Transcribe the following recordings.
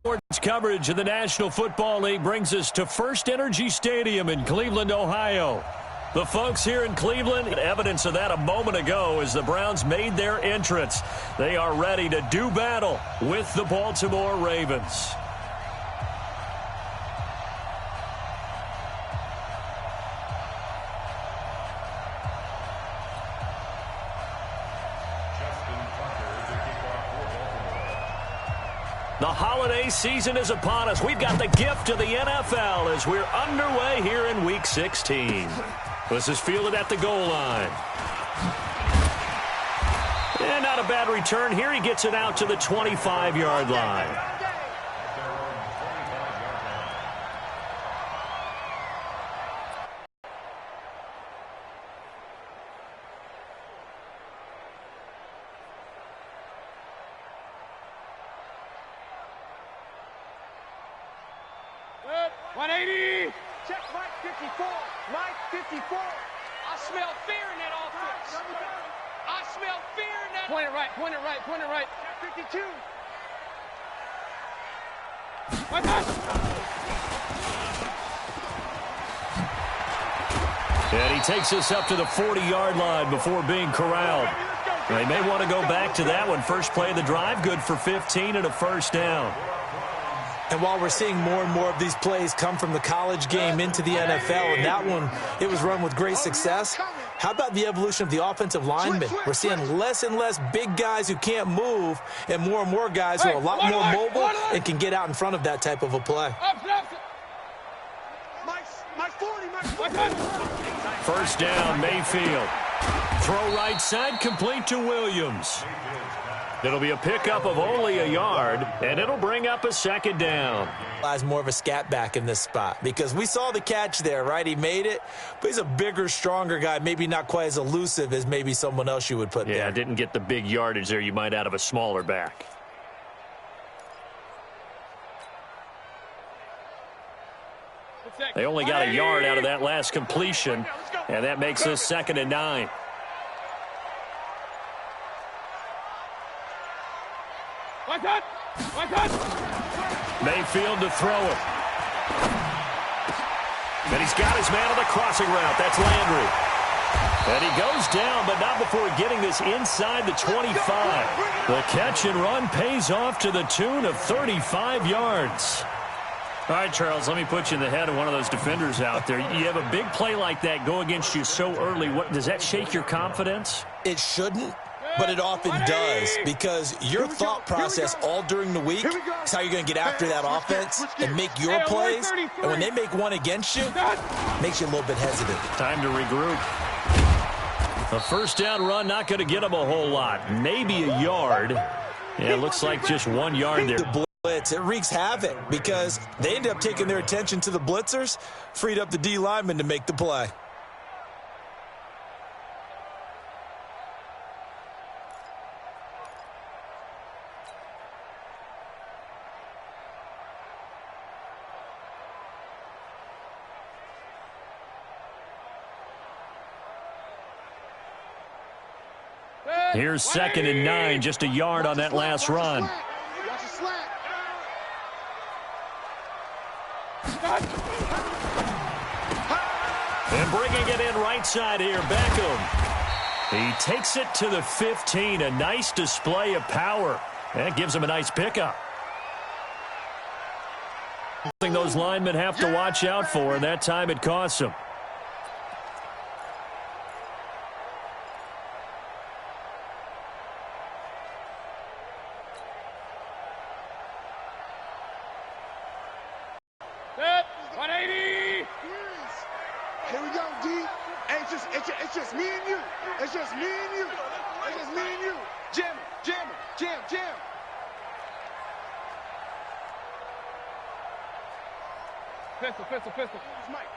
Sports coverage of the National Football League brings us to First Energy Stadium in Cleveland, Ohio. The folks here in Cleveland, evidence of that a moment ago as the Browns made their entrance. They are ready to do battle with the Baltimore Ravens. The holiday season is upon us. We've got the gift of the NFL as we're underway here in Week 16. This is fielded at the goal line. And not a bad return here. He gets it out to the 25-yard line. Point it right. 52. And he takes us up to the 40-yard line before being corralled. They may want to go back to that one. First play of the drive, good for 15 and a first down. And while we're seeing more and more of these plays come from the college game into the NFL, and that one, it was run with great success, how about the evolution of the offensive linemen? We're seeing less and less big guys who can't move and more guys who are a lot more mobile and can get out in front of that type of a play. First down, Mayfield. Throw right side, complete to Williams. It'll be a pickup of only a yard, and it'll bring up a second down. Has more of a scat back in this spot because we saw the catch there, right? He made it, but he's a bigger, stronger guy, maybe not quite as elusive as maybe someone else you would put there. Yeah, didn't get the big yardage there you might out of a smaller back. They only got a yard out of that last completion, and that makes us 2nd and 9. Mayfield to throw it. And he's got his man on the crossing route. That's Landry. And he goes down, but not before getting this inside the 25. The catch and run pays off to the tune of 35 yards. All right, Charles, let me put you in the head of one of those defenders out there. You have a big play like that go against you so early. Does that shake your confidence? It shouldn't, but it often does, because your thought process all during the week is how you're going to get after that offense and make your plays. And when they make one against you, it makes you a little bit hesitant. Time to regroup. A first down run, not going to get them a whole lot. Maybe a yard. Yeah, it looks like just 1 yard there. The blitz, it wreaks havoc because they end up taking their attention to the blitzers, freed up the D lineman to make the play. Here's 2nd and 9, just a yard on that last run. And bringing it in right side here, Beckham. He takes it to the 15, a nice display of power. That gives him a nice pickup. Something those linemen have to watch out for, and that time it costs them. It's just me and you. It's just me and you. It's just me and you. Jam. Pistol.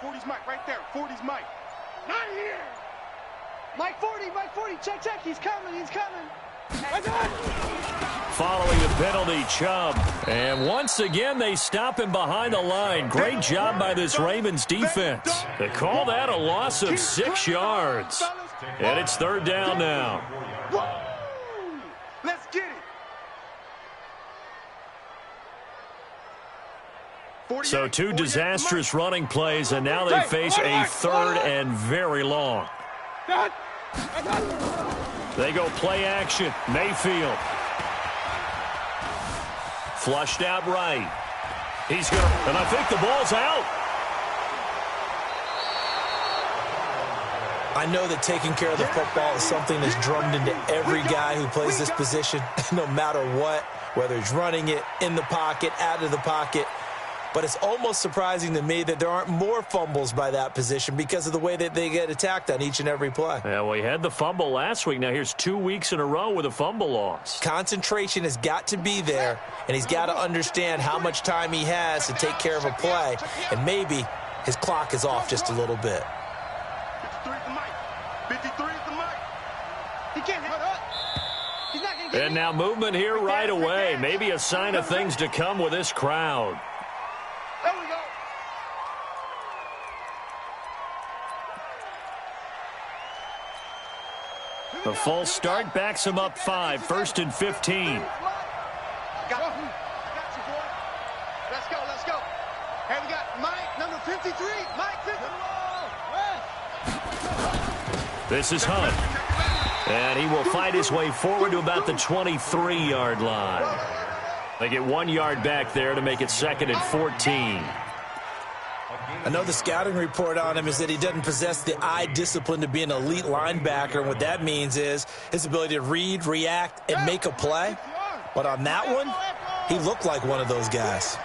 40's Mike right there. 40's Mike. Not here. Mike 40. Check. He's coming. Following the penalty, Chubb. And once again, they stop him behind the line. Great job by this Ravens defense. They call that a loss of 6 yards. And it's 3rd down now. Let's get it. So two disastrous running plays, and now they face a third and very long. They go play action. Mayfield. Flushed out right. He's going to, and I think the ball's out. I know that taking care of the football is something that's drummed into every guy who plays this position, no matter what, whether he's running it, in the pocket, out of the pocket. But it's almost surprising to me that there aren't more fumbles by that position because of the way that they get attacked on each and every play. Yeah, well, he had the fumble last week. Now here's 2 weeks in a row with a fumble loss. Concentration has got to be there, and he's got to understand how much time he has to take care of a play, and maybe his clock is off just a little bit. 53 is the mic. 53 is the mic. He can't hit up. He's not going to get And now movement here right away. Maybe a sign of things to come with this crowd. There we go. The false start backs him up 5, 1st and 15. I got you, boy. Let's go, let's go. Hey, we got Mike, number 53. Mike 51. This is Hunt. And he will fight his way forward to about the 23-yard line. They get 1 yard back there to make it 2nd and 14. I know the scouting report on him is that he doesn't possess the eye discipline to be an elite linebacker, and what that means is his ability to read, react, and make a play. But on that one, he looked like one of those guys.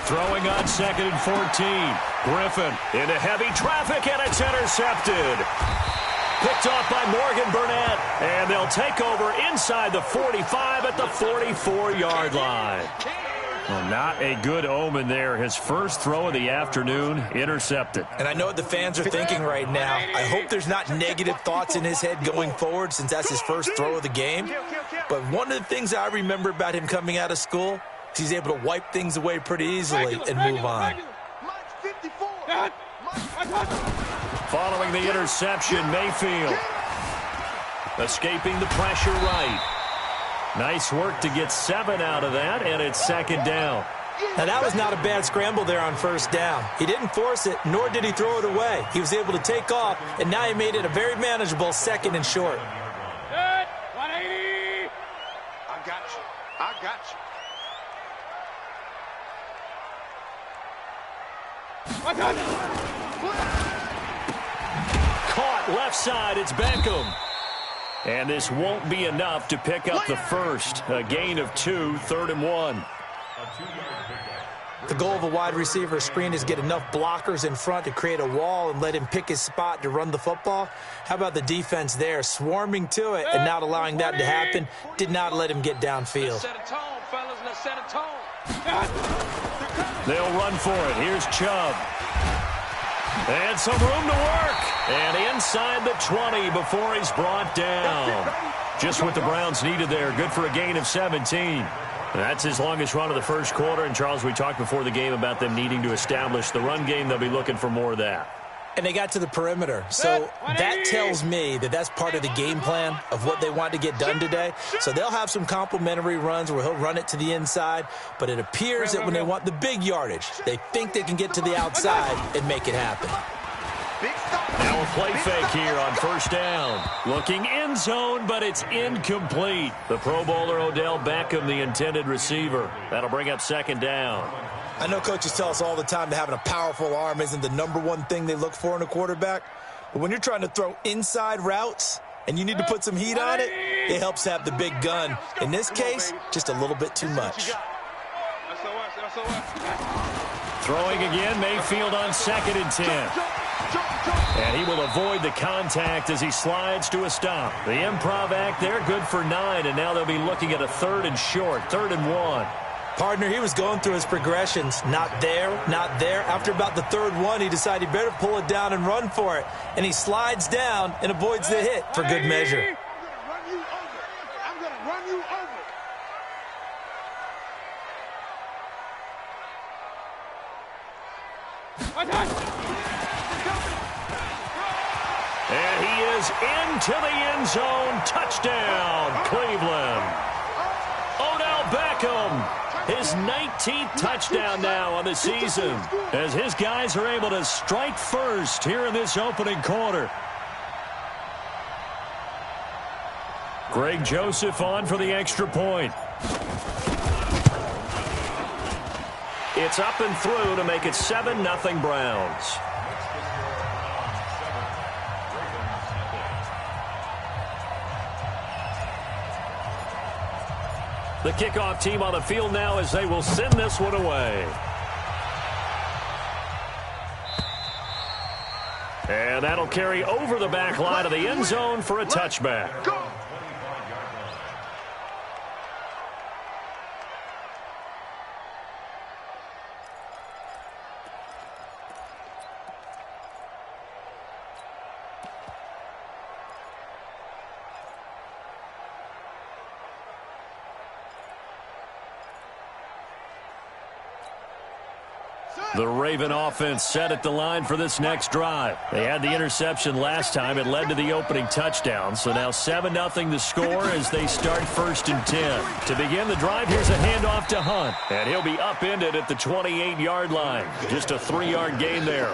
Throwing on 2nd and 14. Griffin into heavy traffic, and it's intercepted. Picked off by Morgan Burnett, and they'll take over inside the 45 at the 44-yard line. Well, not a good omen there. His first throw of the afternoon intercepted. And I know what the fans are thinking right now. I hope there's not negative thoughts in his head going forward since that's his first throw of the game. But one of the things I remember about him coming out of school is he's able to wipe things away pretty easily and move on. Following the interception, Mayfield escaping the pressure right. Nice work to get 7 out of that, and it's 2nd down. Now, that was not a bad scramble there on 1st down. He didn't force it, nor did he throw it away. He was able to take off, and now he made it a very manageable 2nd and short. 180. I got you. I got you. Caught left side, it's Beckham. And this won't be enough to pick up the first. A gain of 2, 3rd and 1. The goal of a wide receiver screen is get enough blockers in front to create a wall and let him pick his spot to run the football. How about the defense there, swarming to it and not allowing that to happen? Did not let him get downfield. Set a tone, fellas. Let's set a tone. They'll run for it. Here's Chubb. And some room to work. And inside the 20 before he's brought down. Just what the Browns needed there. Good for a gain of 17. That's his longest run of the first quarter. And, Charles, we talked before the game about them needing to establish the run game. They'll be looking for more of that. And they got to the perimeter. So that tells me that that's part of the game plan of what they want to get done today. So they'll have some complementary runs where he'll run it to the inside. But it appears that when they want the big yardage, they think they can get to the outside and make it happen. Now a play fake here on 1st down. Looking end zone, but it's incomplete. The Pro Bowler Odell Beckham, the intended receiver. That'll bring up 2nd down. I know coaches tell us all the time that having a powerful arm isn't the #1 thing they look for in a quarterback. But when you're trying to throw inside routes and you need to put some heat on it, it helps to have the big gun. In this case, just a little bit too much. Throwing again, Mayfield on 2nd and 10. And he will avoid the contact as he slides to a stop. The improv act there, good for 9, and now they'll be looking at a 3rd and short, 3rd and 1. Partner, he was going through his progressions. Not there, not there. After about the 3rd one, he decided he better pull it down and run for it. And he slides down and avoids the hit for good measure. I'm going to run you over. And he is into the end zone. Touchdown, Cleveland. Odell Beckham His 19th touchdown now on the season as his guys are able to strike first here in this opening quarter. Greg Joseph on for the extra point. It's up and through to make it 7-0 Browns. The kickoff team on the field now as they will send this one away. And that'll carry over the back line of the end zone for a touchback. The Raven offense set at the line for this next drive. They had the interception last time. It led to the opening touchdown. So now 7-0 the score as they start 1st and 10. To begin the drive, here's a handoff to Hunt. And he'll be upended at the 28-yard line. Just a 3-yard gain there.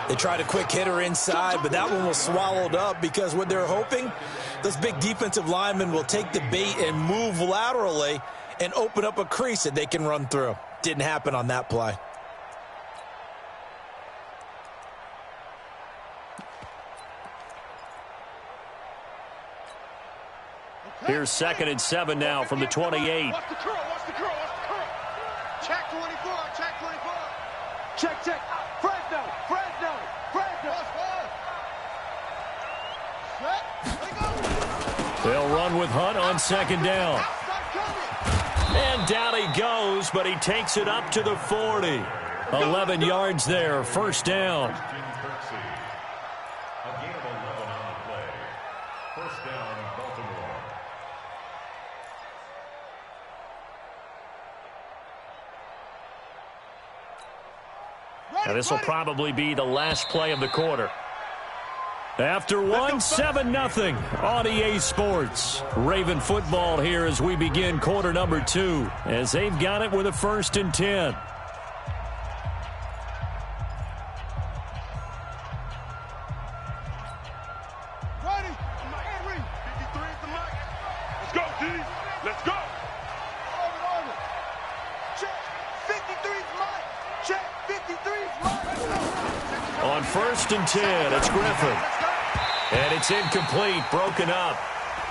They tried a quick hitter inside, but that one was swallowed up because what they're hoping, this big defensive lineman will take the bait and move laterally and open up a crease that they can run through. Didn't happen on that play. Here's 2nd and 7 now from the 28. Watch the curl, watch the curl, watch the curl. Check 24, check 24. Check, check. Fresno, Fresno, Fresno. They'll run with Hunt on 2nd down. And down he goes, but he takes it up to the 40. 11 yards there, 1st down. Now this will probably be the last play of the quarter. After 7-0 on EA Sports. Raven football here as we begin quarter number 2, as they've got it with a 1st and 10. Ready? 53 is the mic. Let's go, D. Let's go. Order. Check. 53 is mic. Check. 53 is mic. On 1st and 10, it's Griffin. And it's incomplete, broken up.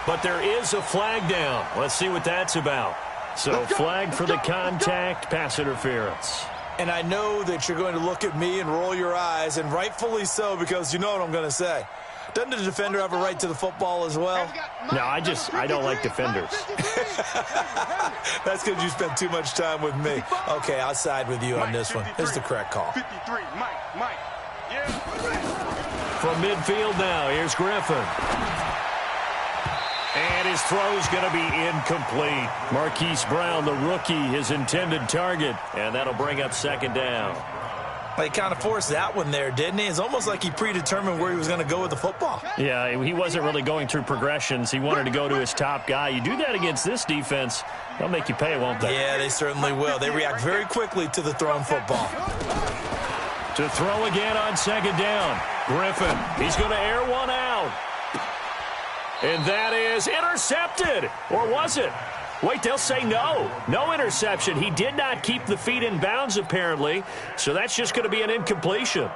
But there is a flag down. Let's see what that's about. So flag for the contact, pass interference. And I know that you're going to look at me and roll your eyes, and rightfully so, because you know what I'm going to say. Doesn't the defender have a right to the football as well? No, I don't like defenders. That's because you spent too much time with me. Okay, I'll side with you on this one. This is the correct call. 53, Mike. Yeah. From midfield now, here's Griffin. And his throw's going to be incomplete. Marquise Brown, the rookie, his intended target. And that'll bring up 2nd down. Well, he kind of forced that one there, didn't he? It's almost like he predetermined where he was going to go with the football. Yeah, he wasn't really going through progressions. He wanted to go to his top guy. You do that against this defense, they'll make you pay, won't they? Yeah, they certainly will. They react very quickly to the thrown football. To throw again on 2nd down. Griffin, he's going to air one out. And that is intercepted. Or was it? Wait, they'll say no. No interception. He did not keep the feet in bounds, apparently. So that's just going to be an incompletion.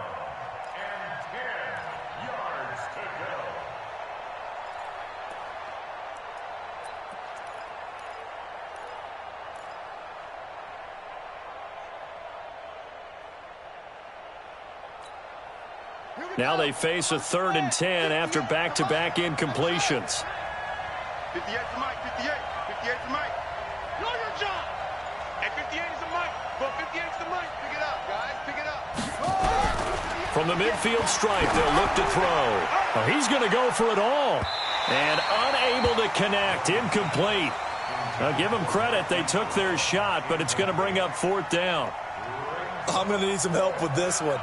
Now they face a 3rd and 10 after back-to-back incompletions. 58 to Mike, 58. 58 to Mike. Know your job. And 58 is the Mike. Well, 58 is the Mike. Pick it up, guys. Pick it up. From the midfield stripe, they'll look to throw. Oh, he's going to go for it all. And unable to connect. Incomplete. Now, give them credit. They took their shot, but it's going to bring up 4th down. I'm going to need some help with this one.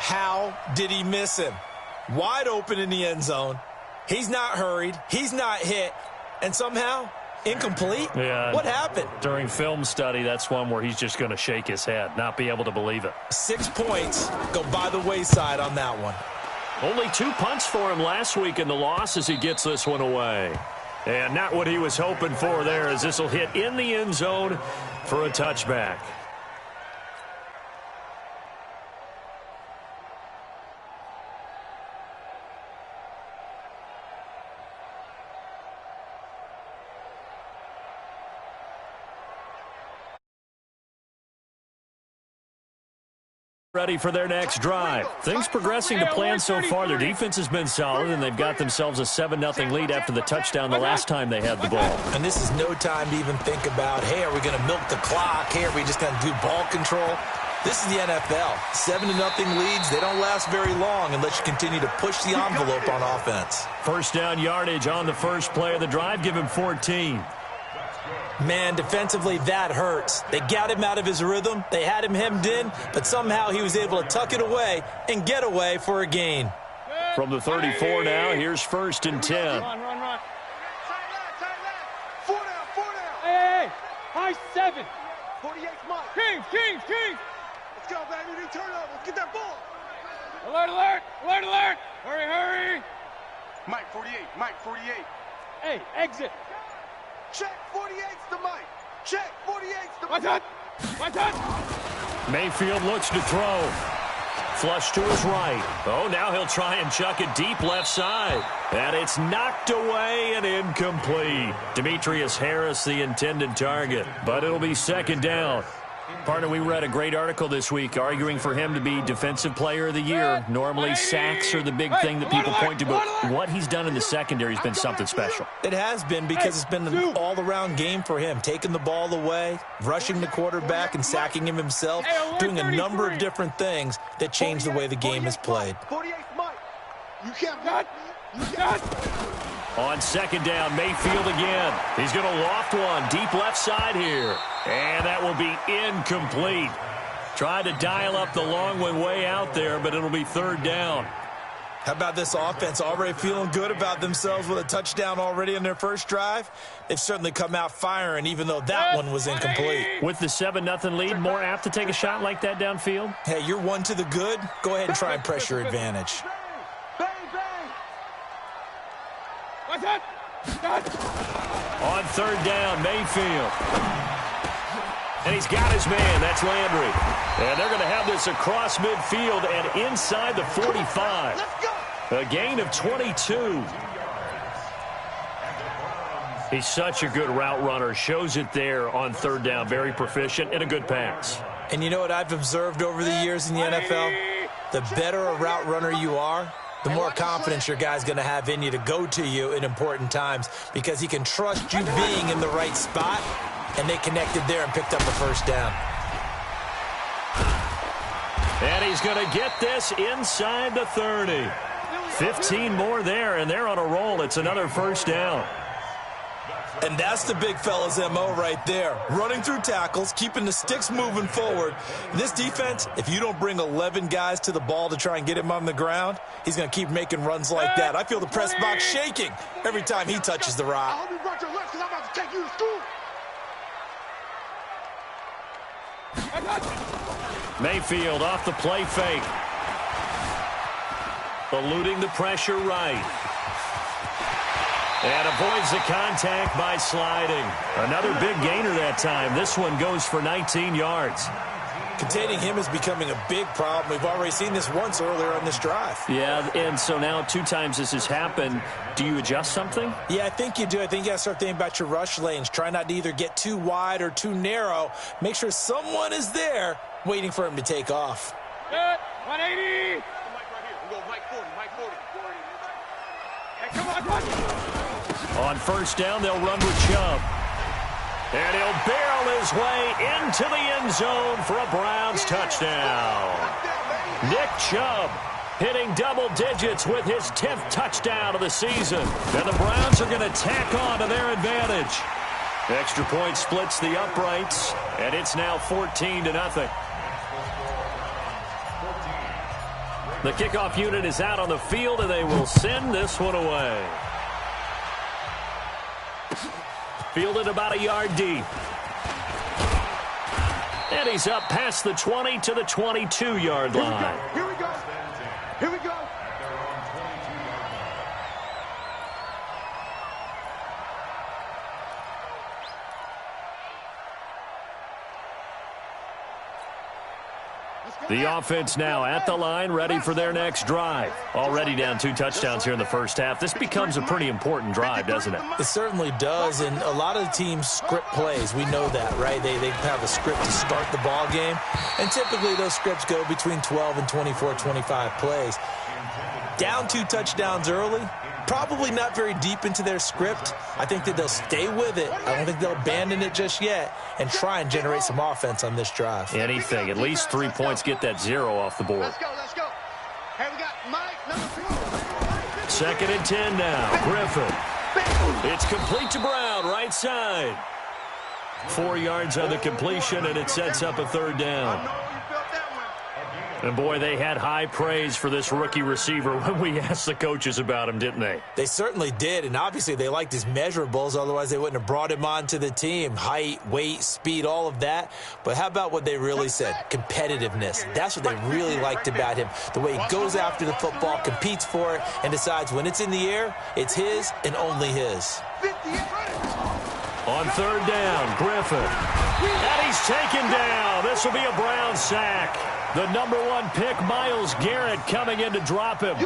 How did he miss him? Wide open in the end zone. He's not hurried. He's not hit. And somehow Incomplete? Yeah. What happened? During film study, that's one where he's just going to shake his head, not be able to believe it. 6 points go by the wayside on that one. Only 2 punts for him last week in the loss as he gets this one away. And not what he was hoping for there, as this will hit in the end zone for a touchback. Ready for their next drive. Things progressing to plan so far. Their defense has been solid, and they've got themselves a 7-0 lead after the touchdown the last time they had the ball. And this is no time to even think about, hey, are we going to milk the clock? Hey, are we just going to do ball control? This is the NFL. 7-0 leads, they don't last very long unless you continue to push the envelope on offense. First down yardage on the first play of the drive. Give him 14. Man, defensively, that hurts. They got him out of his rhythm. They had him hemmed in, but somehow he was able to tuck it away and get away for a gain. From the 34 now, here's 1st and 10. Run. Tight left. 4 down. Hey, high 7. 48's Mike. Kings. Let's go, baby. Turn it up. Let's get that ball. Alert. Hurry. Mike, 48. Hey, exit. Check, 48's the Mike. Check, 48's the Watch Mike. out. Mayfield looks to throw. Flush to his right. Oh, now he'll try and chuck it deep left side. And it's knocked away and incomplete. Demetrius Harris, the intended target. But it'll be 2nd down. Partner, we read a great article this week arguing for him to be Defensive Player of the Year. Normally, sacks are the big thing that people point to, but what he's done in the secondary has been something special. It has been, because it's been an all-around game for him. Taking the ball away, rushing the quarterback, and sacking him himself, doing a number of different things that change the way the game is played. 48's Mike. You can't Cut. On 2nd down, Mayfield again. He's going to loft one deep left side here. And that will be incomplete. Tried to dial up the long one way out there, but it'll be 3rd down. How about this offense already feeling good about themselves with a touchdown already in their first drive? They've certainly come out firing, even though that one was incomplete. With the 7-0 lead, more apt to take a shot like that downfield? Hey, you're one to the good. Go ahead and try and press your advantage. Bang. Watch out. On 3rd down, Mayfield. And he's got his man. That's Landry. And they're going to have this across midfield and inside the 45. Let's go. A gain of 22. He's such a good route runner. Shows it there on 3rd down. Very proficient and a good pass. And you know what I've observed over the years in the NFL? The better a route runner you are, the more confidence your guy's going to have in you to go to you in important times, because he can trust you being in the right spot, and they connected there and picked up a 1st down. And he's going to get this inside the 30. 15 more there, and they're on a roll. It's another 1st down. And that's the big fella's MO right there. Running through tackles, keeping the sticks moving forward. This defense, if you don't bring 11 guys to the ball to try and get him on the ground, he's going to keep making runs like that. I feel the press box shaking every time he touches the I rock. hope you brought your left, because I'm about to take you to school. Mayfield off the play fake. Eluding the pressure right. And avoids the contact by sliding. Another big gainer that time. This one goes for 19 yards. Containing him is becoming a big problem. We've already seen this once earlier on this drive. Yeah, and so now 2 times this has happened. Do you adjust something? Yeah, I think you do. I think you got to start thinking about your rush lanes. Try not to either get too wide or too narrow. Make sure someone is there waiting for him to take off. 180. Mike right here. We go Mike 40. Hey, come on. On 1st down, they'll run with Chubb. And he'll barrel his way into the end zone for a Browns touchdown. Nick Chubb hitting double digits with his 10th touchdown of the season. And the Browns are going to tack on to their advantage. Extra point splits the uprights, and it's now 14-0. The kickoff unit is out on the field, and they will send this one away. Fielded about a yard deep. And he's up past the 20 to the 22-yard line. Here we go. Here we go. The offense now at the line, ready for their next drive. Already down 2 touchdowns here in the first half. This becomes a pretty important drive, doesn't it? It certainly does, and a lot of the teams script plays. We know that, right? They have a script to start the ball game, and typically those scripts go between 12 and 24, 25 plays. Down 2 touchdowns early, probably not very deep into their script. I think that they'll stay with it. I don't think they'll abandon it just yet and try and generate some offense on this drive. Anything. At least 3 points, get that 0 off the board. Let's go, let's go. Hey, we got Mike, number 2. Second and 10 now. Griffin. It's complete to Brown, right side. 4 yards on the completion, and it sets up a third down. I know you felt that one. And, boy, they had high praise for this rookie receiver when we asked the coaches about him, didn't they? They certainly did, and obviously they liked his measurables. Otherwise, they wouldn't have brought him onto the team. Height, weight, speed, all of that. But how about what they really said? Competitiveness. That's what they really liked about him. The way he goes after the football, competes for it, and decides when it's in the air, it's his and only his. On third down, Griffin. And he's taken down. This will be a Brown sack. The number 1 pick, Myles Garrett, coming in to drop him.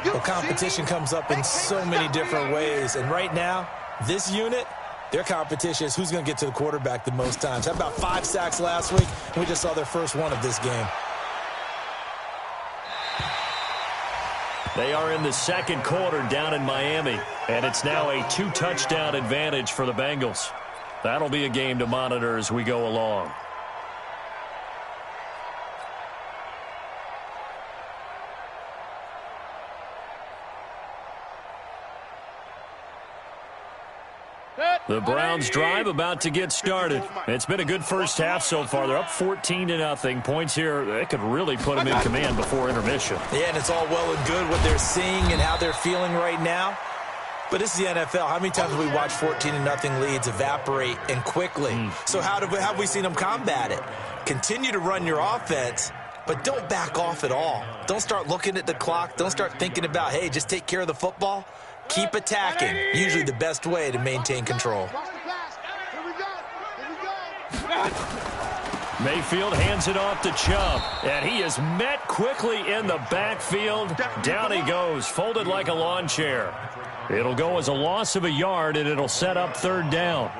Well, competition comes up in so many different ways. And right now, this unit, their competition is who's going to get to the quarterback the most times. How about 5 sacks last week? We just saw their first one of this game. They are in the second quarter down in Miami, and it's now a 2-touchdown advantage for the Bengals. That'll be a game to monitor as we go along. The Browns drive about to get started. It's been a good first half so far. They're up 14-0. Points here, they could really put them in command before intermission. Yeah, and it's all well and good what they're seeing and how they're feeling right now. But this is the NFL. How many times have we watched 14-0 leads evaporate and quickly? So how have we seen them combat it? Continue to run your offense, but don't back off at all. Don't start looking at the clock. Don't start thinking about, hey, just take care of the football. Keep attacking. Usually the best way to maintain control. Mayfield hands it off to Chubb, and he is met quickly in the backfield. Down he goes, folded like a lawn chair. It'll go as a loss of a yard, and it'll set up third down.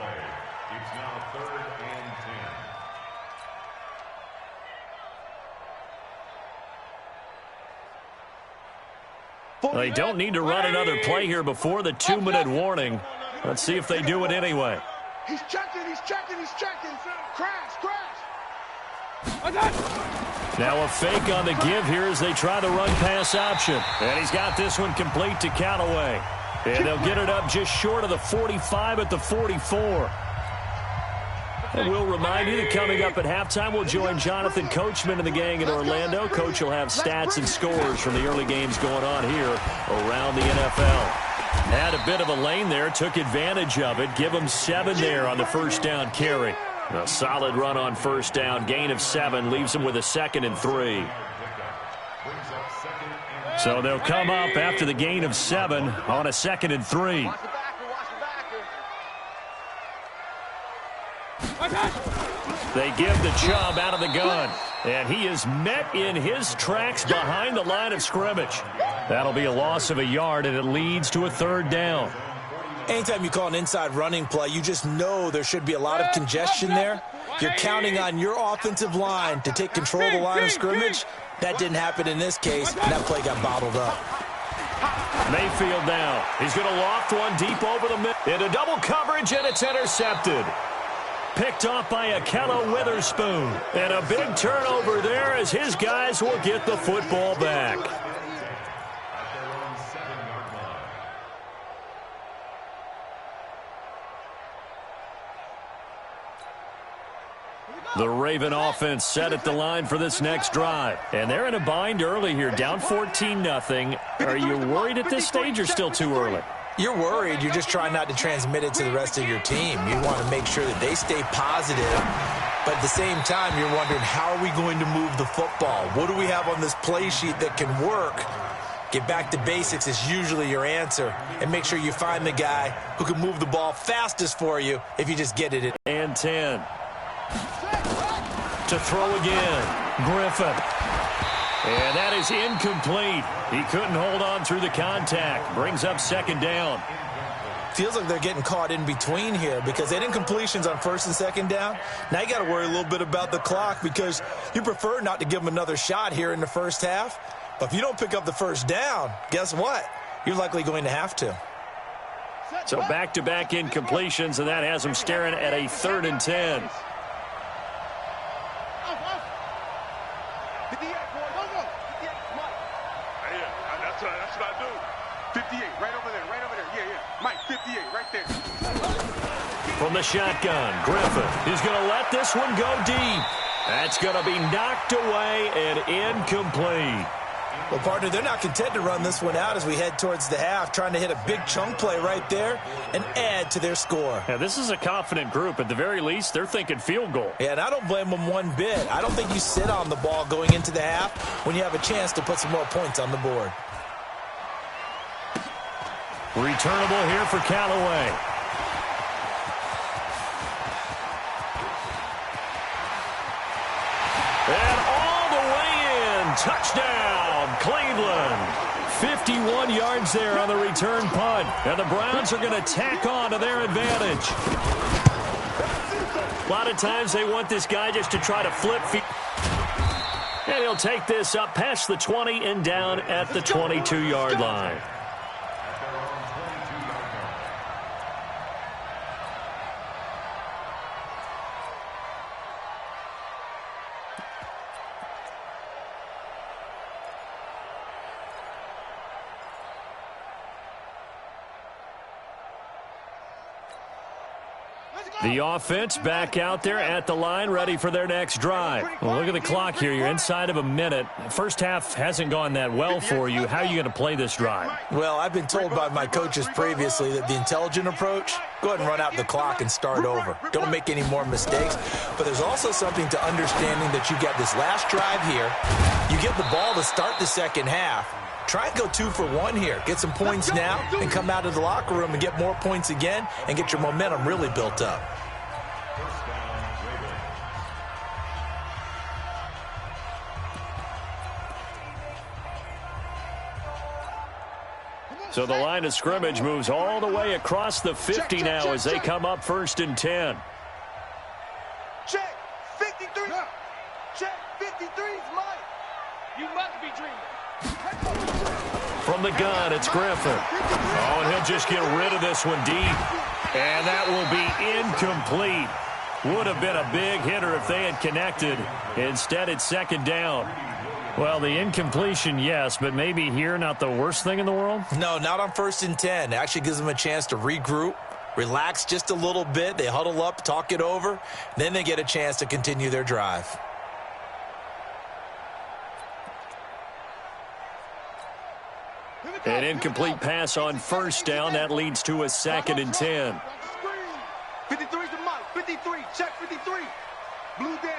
They don't need to run another play here before the 2-minute warning. Let's see if they do it anyway. He's checking, he's checking, he's checking. Crash, crash. Now a fake on the give here as they try the run-pass option. And he's got this one complete to Callaway. And they'll get it up just short of the 45 at the 44. And we'll remind you that coming up at halftime, we'll join Jonathan Coachman and the gang in Orlando. Coach will have stats and scores from the early games going on here around the NFL. Had a bit of a lane there, took advantage of it. Give him 7 there on the first down carry. A solid run on first down, gain of 7, leaves him with a 2nd and 3. So they'll come up after the gain of 7 on a 2nd and 3. They give the Chubb out of the gun, and he is met in his tracks behind the line of scrimmage. That'll be a loss of a yard, and it leads to a third down. Anytime you call an inside running play, you just know there should be a lot of congestion there. You're counting on your offensive line to take control of the line of scrimmage. That didn't happen in this case, and that play got bottled up. Mayfield now. He's going to loft one deep over the middle. Into double coverage, and it's intercepted. Picked off by Akello Witherspoon. And a big turnover there as his guys will get the football back. The Raven offense set at the line for this next drive. And they're in a bind early here, down 14-0. Are you worried at this stage or still too early? You're worried. You're just trying not to transmit it to the rest of your team. You want to make sure that they stay positive. But at the same time, you're wondering, how are we going to move the football? What do we have on this play sheet that can work? Get back to basics is usually your answer. And make sure you find the guy who can move the ball fastest for you if you just get it in. And 10. To throw again. Griffin. And that is incomplete. He couldn't hold on through the contact. Brings up second down. Feels like they're getting caught in between here because they didn't completions on first and second down. Now you got to worry a little bit about the clock because you prefer not to give them another shot here in the first half. But if you don't pick up the first down, guess what? You're likely going to have to. So back-to-back incompletions, and that has them staring at a 3rd and 10. That's what I do. 58, right over there. Yeah. Mike, 58, right there. From the shotgun, Griffin is going to let this one go deep. That's going to be knocked away and incomplete. Well, partner, they're not content to run this one out as we head towards the half, trying to hit a big chunk play right there and add to their score. Yeah, this is a confident group. At the very least, they're thinking field goal. Yeah, and I don't blame them one bit. I don't think you sit on the ball going into the half when you have a chance to put some more points on the board. Returnable here for Callaway. And all the way in. Touchdown, Cleveland. 51 yards there on the return punt. And the Browns are going to tack on to their advantage. A lot of times they want this guy just to try to flip feet. And he'll take this up past the 20 and down at the 22-yard line. The offense back out there at the line, ready for their next drive. Well, look at the clock here. You're inside of a minute. First half hasn't gone that well for you. How are you going to play this drive? Well, I've been told by my coaches previously that the intelligent approach, go ahead and run out the clock and start over. Don't make any more mistakes. But there's also something to understanding that you got this last drive here. You get the ball to start the second half. Try and go 2 for 1 here. Get some points now and come out of the locker room and get more points again and get your momentum really built up. So the line of scrimmage moves all the way across the 50 now as they come up 1st and 10. Check, 53. Check, 53's Mike. You must be dreaming. From the gun, it's Griffin. Oh, and he'll just get rid of this one deep. And that will be incomplete. Would have been a big hitter if they had connected. Instead, it's 2nd down. Well, the incompletion, yes, but maybe here not the worst thing in the world? No, not on 1st and 10. It actually gives them a chance to regroup, relax just a little bit. They huddle up, talk it over. Then they get a chance to continue their drive. An incomplete pass on 1st down. That leads to a 2nd and 10. 53's the Mike. 53. Check 53. Blue down.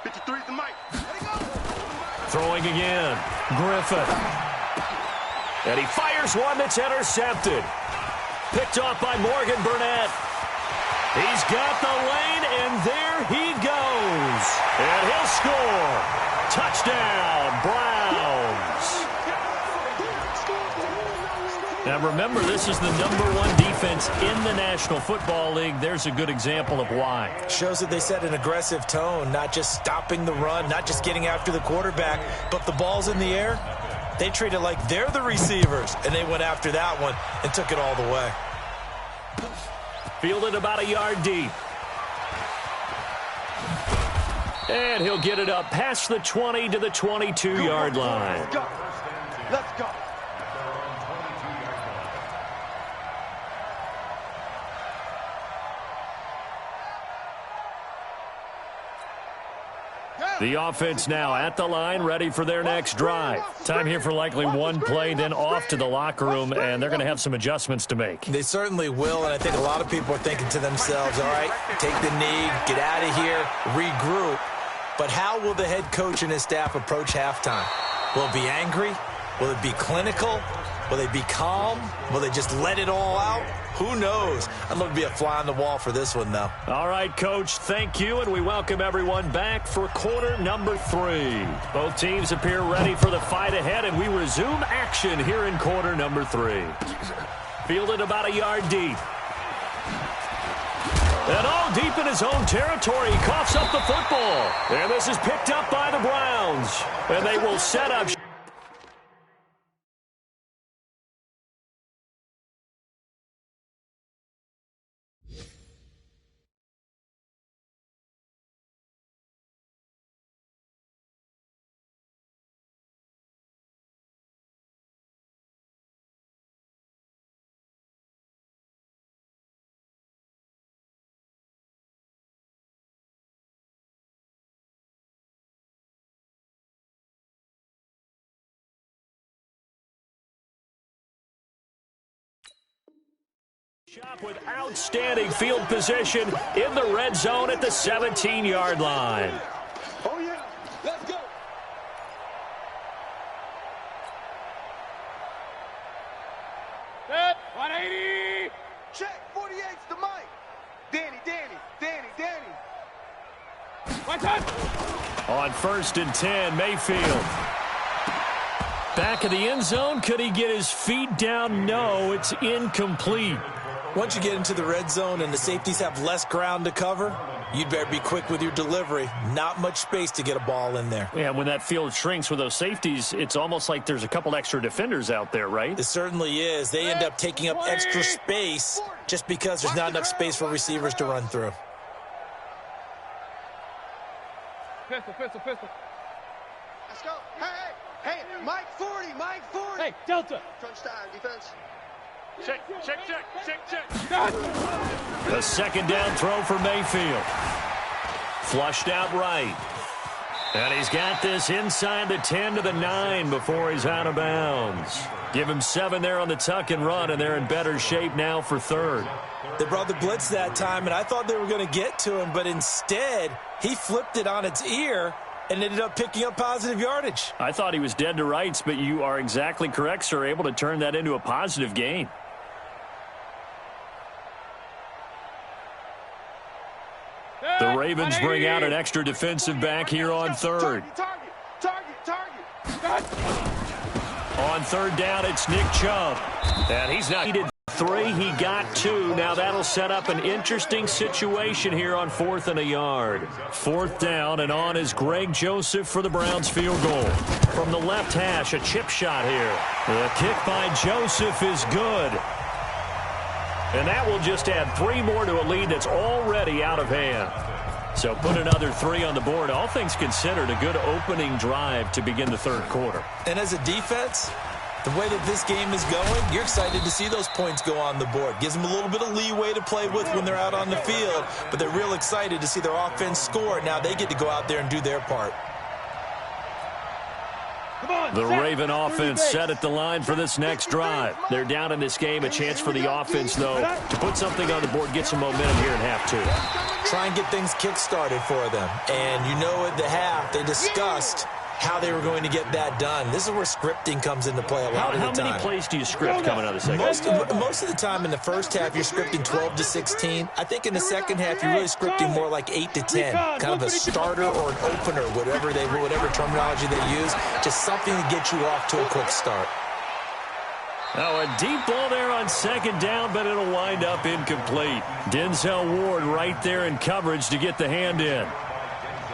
53's the Mike. Throwing again. Griffin. And he fires one that's intercepted. Picked off by Morgan Burnett. He's got the lane, and there he goes. And he'll score. Touchdown, Browns. Now, remember, this is the #1 defense in the National Football League. There's a good example of why. Shows that they set an aggressive tone, not just stopping the run, not just getting after the quarterback, but the ball's in the air. They treat it like they're the receivers, and they went after that one and took it all the way. Fielded about a yard deep. And he'll get it up past the 20 to the 22-yard line. Let's go. Let's go. The offense now at the line, ready for their next drive. Time here for likely one play, then off to the locker room, and they're going to have some adjustments to make. They certainly will, and I think a lot of people are thinking to themselves, all right, take the knee, get out of here, regroup. But how will the head coach and his staff approach halftime? Will it be angry? Will it be clinical? Will they be calm? Will they just let it all out? Who knows? I'd love to be a fly on the wall for this one, though. All right, Coach, thank you, and we welcome everyone back for quarter number 3. Both teams appear ready for the fight ahead, and we resume action here in quarter number 3. Fielded about a yard deep. And all deep in his own territory, he coughs up the football. And this is picked up by the Browns. And they will set up. Shop with outstanding field position in the red zone at the 17-yard line. Oh, yeah. Let's go. Set. 180. Check. 48's the mic. Danny. One touch. On 1st and 10, Mayfield. Back of the end zone. Could he get his feet down? No, it's incomplete. Once you get into the red zone and the safeties have less ground to cover, you'd better be quick with your delivery. Not much space to get a ball in there. Yeah, when that field shrinks with those safeties, it's almost like there's a couple extra defenders out there, right? It certainly is. They end up taking up extra space just because there's not enough space for receivers to run through. Pistol. Let's go. Hey, Mike 40. Hey, Delta. Crunch time, defense. Check. A second down throw for Mayfield. Flushed out right. And he's got this inside the 10 to the 9 before he's out of bounds. Give him 7 there on the tuck and run, and they're in better shape now for 3rd. They brought the blitz that time, and I thought they were going to get to him, but instead he flipped it on its ear and ended up picking up positive yardage. I thought he was dead to rights, but you are exactly correct, sir, able to turn that into a positive gain. The Ravens bring out an extra defensive back here on 3rd. Target. On 3rd down, it's Nick Chubb. And he's not needed 3. He got 2. Now that'll set up an interesting situation here on 4th and a yard. 4th down, and on is Greg Joseph for the Browns field goal. From the left hash, a chip shot here. The kick by Joseph is good. And that will just add 3 more to a lead that's already out of hand. So put another 3 on the board. All things considered, a good opening drive to begin the 3rd quarter. And as a defense, the way that this game is going, you're excited to see those points go on the board. Gives them a little bit of leeway to play with when they're out on the field, but they're real excited to see their offense score. Now they get to go out there and do their part. The Raven offense set at the line for this next drive. They're down in this game. A chance for the offense, though, to put something on the board, get some momentum here in half 2. Try and get things kick-started for them. And you know at the half, they discussed how they were going to get that done. This is where scripting comes into play a lot of the time. How many plays do you script coming out of the second? Most of the time in the first half, you're scripting 12 to 16. I think in the second half, you're really scripting more like 8 to 10. Kind of a starter or an opener, whatever terminology they use. Just something to get you off to a quick start. Oh, a deep ball there on 2nd down, but it'll wind up incomplete. Denzel Ward right there in coverage to get the hand in.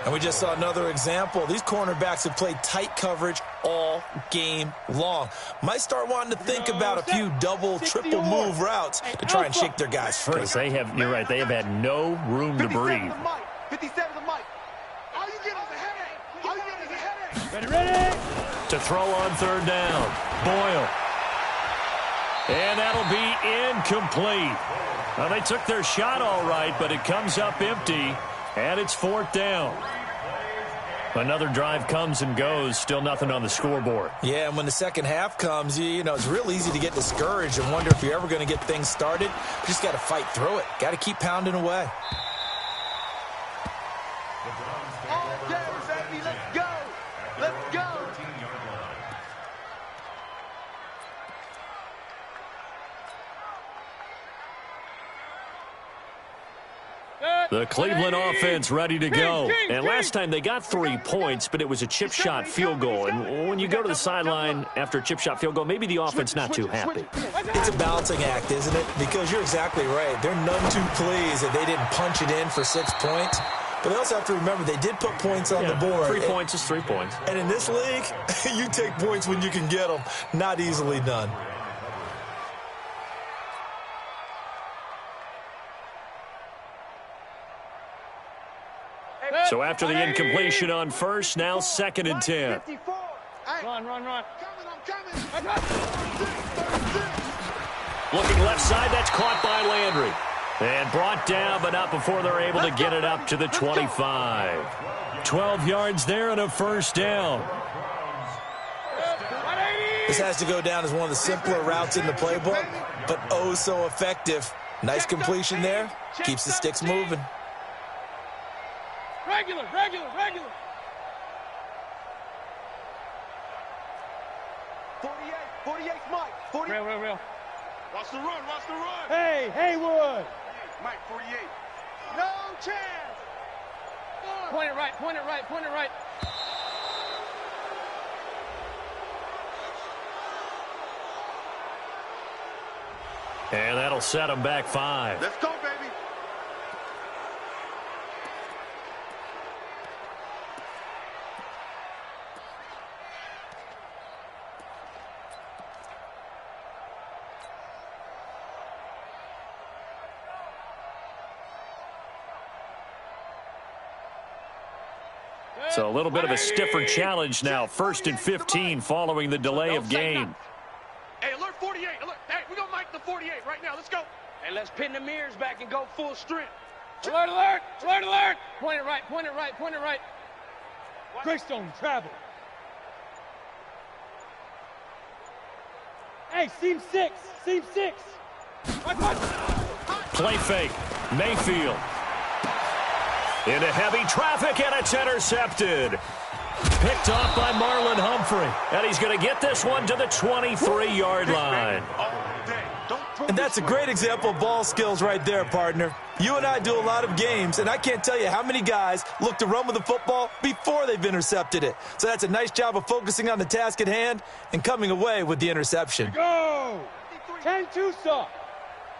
And we just saw another example. These cornerbacks have played tight coverage all game long. Might start wanting to think about a few double, triple move routes to try and shake their guys free. Because you're right, they have had no room to breathe. 57 the mic. All you get is a headache. Ready. To throw on 3rd down. Boyle. And that'll be incomplete. Well, they took their shot all right, but it comes up empty, and it's 4th down. Another drive comes and goes, still nothing on the scoreboard. Yeah, and when the second half comes, you know, it's real easy to get discouraged and wonder if you're ever going to get things started. You just got to fight through it. Got to keep pounding away. Let's go. Let's go. The Cleveland offense ready to go. And last time they got 3 points, but it was a chip shot field goal. And when you go to the sideline after a chip shot field goal, maybe the offense not too happy. It's a balancing act, isn't it? Because you're exactly right. They're none too pleased that they didn't punch it in for 6 points. But they also have to remember they did put points on the board. 3 points is 3 points. And in this league, you take points when you can get them. Not easily done. So after the incompletion on first, now 2nd and 10. Run. Looking left side, that's caught by Landry. And brought down, but not before they're able to get it up to the 25. 12 yards there and a first down. This has to go down as one of the simpler routes in the playbook, but oh so effective. Nice completion there. Keeps the sticks moving. Regular. 48, Mike. 48. Real. Watch the run. Hey, Haywood. Mike, 48. No chance. Point it right. And that'll set them back 5. Let's go, baby. So a little bit of a stiffer challenge now. 1st and 15 following the delay of game. Hey, alert 48. Alert. Hey, we're going to mic the 48 right now. Let's go. Hey, let's pin the mirrors back and go full strength. Alert. Point it right. Greystone, travel. Hey, seam six. Play fake. Mayfield. Into heavy traffic, and it's intercepted. Picked off by Marlon Humphrey. And he's going to get this one to the 23-yard line. And that's a great example of ball skills right there, partner. You and I do a lot of games, and I can't tell you how many guys look to run with the football before they've intercepted it. So that's a nice job of focusing on the task at hand and coming away with the interception. Go! 10-2 stop.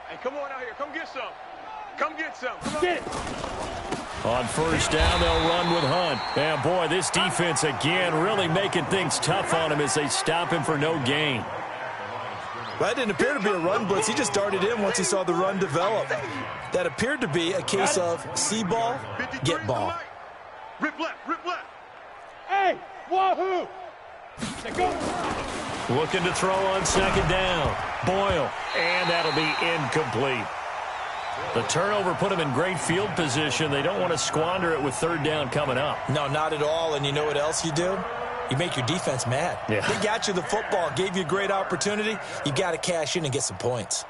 Hey, come on out here. Come get some. Come on. Get it. On first down, they'll run with Hunt. And, boy, this defense, again, really making things tough on him as they stop him for no gain. That didn't appear to be a run blitz. He just darted in once he saw the run develop. That appeared to be a case of see ball, get ball. Rip left. Hey, wahoo! Go. Looking to throw on 2nd down. Boyle. And that'll be incomplete. The turnover put them in great field position. They don't want to squander it with 3rd down coming up. No, not at all. And you know what else you do? You make your defense mad. Yeah. They got you the football, gave you a great opportunity. You got to cash in and get some points.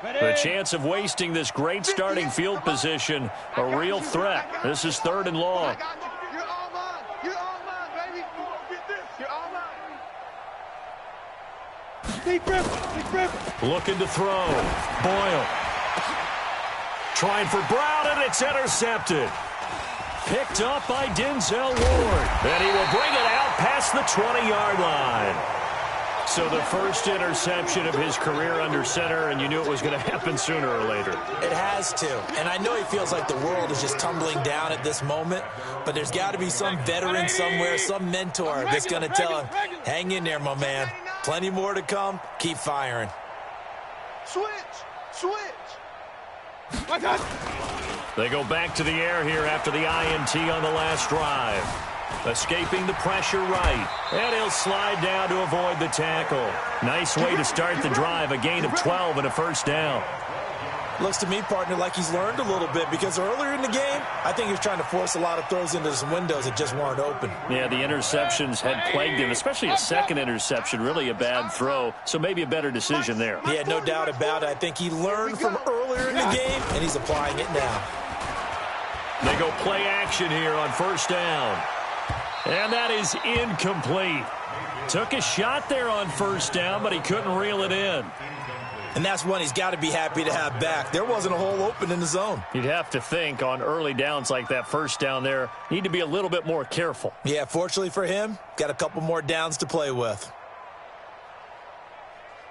The chance of wasting this great starting field position, a real threat. This is 3rd and long. You're all mine, baby. Get this. You're all mine. Deep rip. Looking to throw. Boyle. Trying for Brown, and it's intercepted. Picked up by Denzel Ward. And he will bring it out past the 20-yard line. So the first interception of his career under center, and you knew it was going to happen sooner or later. It has to. And I know he feels like the world is just tumbling down at this moment, but there's got to be some veteran somewhere, some mentor that's going to tell him, hang in there, my man. Plenty more to come. Keep firing. Switch. They go back to the air here after the INT on the last drive. Escaping the pressure right. And he'll slide down to avoid the tackle. Nice way to start the drive. A gain of 12 and a first down. Looks to me, partner, like he's learned a little bit, because earlier in the game, I think he was trying to force a lot of throws into some windows that just weren't open. Yeah, the interceptions had plagued him, especially a second interception, really a bad throw, so maybe a better decision there. Yeah, no doubt about it. I think he learned from earlier in the game, and he's applying it now. They go play action here on first down. And that is incomplete. Took a shot there on first down, but he couldn't reel it in. And that's one he's got to be happy to have back. There wasn't a hole open in the zone. You'd have to think on early downs like that first down there, need to be a little bit more careful. Yeah, fortunately for him, got a couple more downs to play with.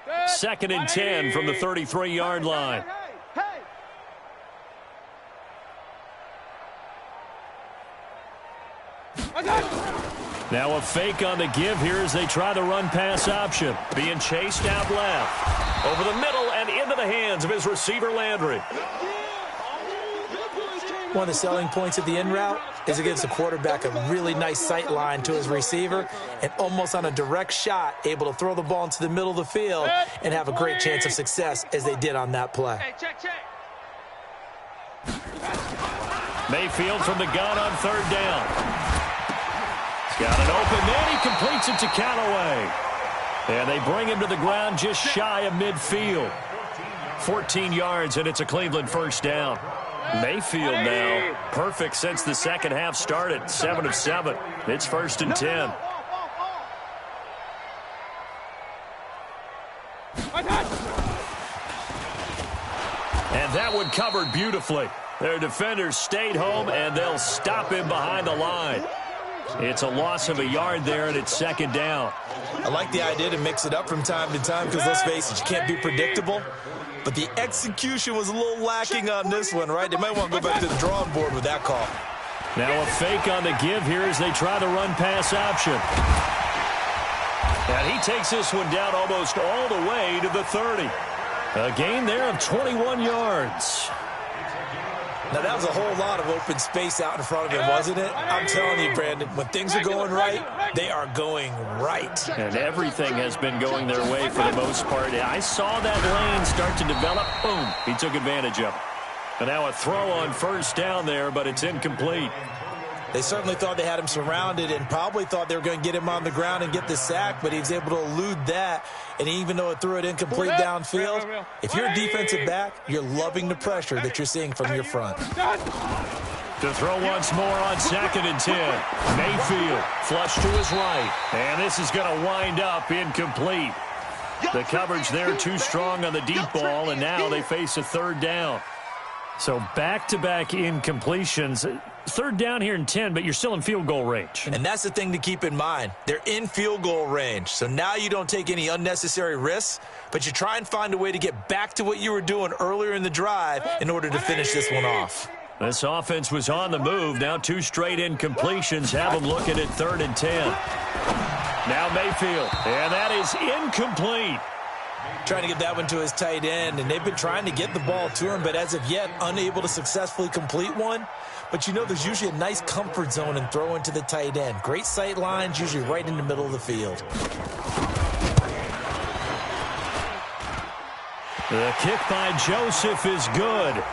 2nd and 10 from the 33-yard line. Now a fake on the give here as they try the run-pass option. Being chased out left. Over the middle and into the hands of his receiver, Landry. One of the selling points of the in route is it gives the quarterback a really nice sight line to his receiver, and almost on a direct shot, able to throw the ball into the middle of the field and have a great chance of success as they did on that play. Mayfield from the gun on 3rd down. He's got an open man. He completes it to Callaway. And they bring him to the ground just shy of midfield. 14 yards, and it's a Cleveland first down. Mayfield now, perfect since the second half started. 7 of 7. It's 1st and 10. And that one covered beautifully. Their defenders stayed home, and they'll stop him behind the line. It's a loss of a yard there, and it's 2nd down. I like the idea to mix it up from time to time because, let's face it, you can't be predictable. But the execution was a little lacking on this one, right? They might want to go back to the drawing board with that call. Now a fake on the give here as they try the run-pass option. And he takes this one down almost all the way to the 30. A gain there of 21 yards. Now, that was a whole lot of open space out in front of him, wasn't it? I'm telling you, Brandon, when things are going right, they are going right. And everything has been going their way for the most part. I saw that lane start to develop. Boom. He took advantage of it. And now a throw on first down there, but it's incomplete. They certainly thought they had him surrounded and probably thought they were going to get him on the ground and get the sack, but he was able to elude that. And even though it threw it incomplete downfield, if you're a defensive back, you're loving the pressure that you're seeing from your front. To throw once more on 2nd and 10. Mayfield flush to his right. And this is going to wind up incomplete. The coverage there too strong on the deep ball, and now they face a 3rd down. So back-to-back incompletions. 3rd down here and 10, but you're still in field goal range. And that's the thing to keep in mind. They're in field goal range. So now you don't take any unnecessary risks, but you try and find a way to get back to what you were doing earlier in the drive in order to finish this one off. This offense was on the move. Now 2 straight incompletions have them looking at 3rd and 10. Now Mayfield, and that is incomplete. Trying to get that one to his tight end, and they've been trying to get the ball to him, but as of yet, unable to successfully complete one. But you know there's usually a nice comfort zone in throwing to the tight end. Great sight lines, usually right in the middle of the field. The kick by Joseph is good.